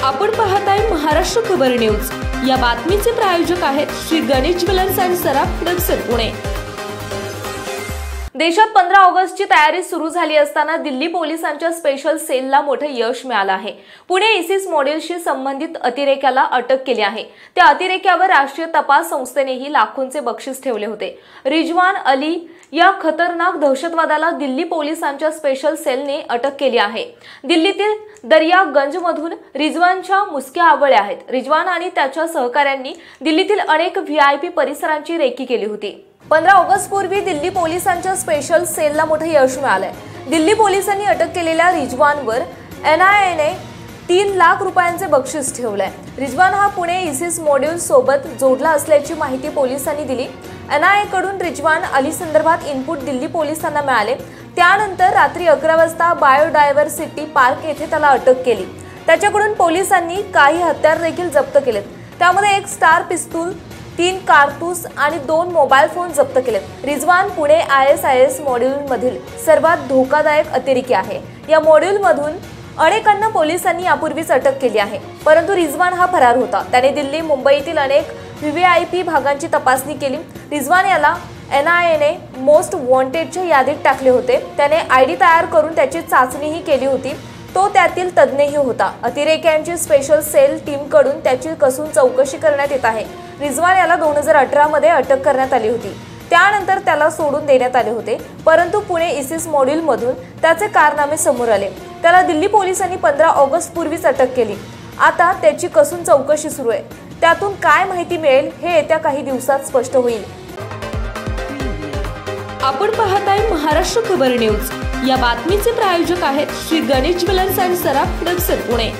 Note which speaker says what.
Speaker 1: आपण पाहताय महाराष्ट्र खबर न्यूज। या बातमीचे प्रायोजक आहेत श्री गणेश ज्वेलर्स अँड सराफ दक्षिण पुणे। देशात 15 ऑगस्टची तयारी सुरू झाली असताना दिल्ली पोलिसांच्या स्पेशल सेलला मोठे यश मिळाले आहे। पुणे इसिस मॉडेलशी संबंधित अतिरेक्याला अटक केली आहे। त्या अतिरेक्यावर राष्ट्रीय तपास संस्थेनेही लाखोंचे बक्षीस ठेवले होते। रिजवान अली या खतरनाक दहशतवादाला दिल्ली पोलिसांच्या स्पेशल सेलने अटक केली आहे। दिल्लीतील दर्यागंजमधून रिजवानच्या मुसक्या आवळल्या आहेत। रिजवान आणि त्याच्या सहकाऱ्यांनी दिल्लीतील अनेक व्हीआयपी परिसरांची रेकी केली होती। 15 ऑगस्ट पूर्वी दिल्ली पोलिसांच्या स्पेशल सेलला मोठे यश मिळाले। दिल्ली पोलिसांनी अटक केलेल्या रिजवानवर एनआयएने 3 लाख रुपयांचे बक्षीस ठेवले। रिजवान हा पुणे इसिस मॉड्यूल सोबत जोडला असल्याची माहिती पोलिसांनी दिली। एनआयए कडून रिजवान अली संदर्भात इनपुट दिल्ली पोलिसांना मिळाले। त्यानंतर रात्री 11 वाजता बायोडायव्हर्सिटी पार्क येथे त्याला अटक केली। त्याच्याकडून पोलिसांनी काही हत्यार देखील जप्त केलेत। त्यामध्ये एक स्टार पिस्तूल, 3 कारतूस आणि 2 मोबाईल फोन जप्त केलेत। रिजवान पुणे आयएसआयएस मॉड्यूलमधील सर्वात धोकादायक अतिरेकी आहे। या मॉड्यूलमधून अनेकांना पोलिसांनी यापूर्वीच अटक केली आहे, परंतु रिजवान हा फरार होता। त्याने दिल्ली मुंबईतील अनेक व्हीआयपी भागांची तपासणी केली। रिजवान याला एनआयएने मोस्ट वॉन्टेडच्या यादीत टाकले होते। त्याने आयडी तयार करून त्याची चाचणीही केली होती। तो त्यातील तज्ञही होता। अतिरेक्यांची स्पेशल सेल टीमकडून त्याची कसून चौकशी करण्यात येत आहे। रिजवान याला 2018 मध्ये अटक करण्यात आली होती। त्यानंतर त्याला सोडून देण्यात आले होते, परंतु पुणे इसिस मॉड्यूलमधून त्याचे कारनामे समोर आले। त्याला दिल्ली पोलिसांनी 15 ऑगस्ट पूर्वीच अटक केली। आता त्याची कसून चौकशी सुरू आहे। त्यातून काय माहिती मिळेल हे येत्या काही दिवसात स्पष्ट होईल। आपण पाहताय महाराष्ट्र खबर न्यूज। या बातमीचे प्रायोजक आहेत श्री गणेश ज्वेलर्स अँड सराफ दक्षिण पुणे।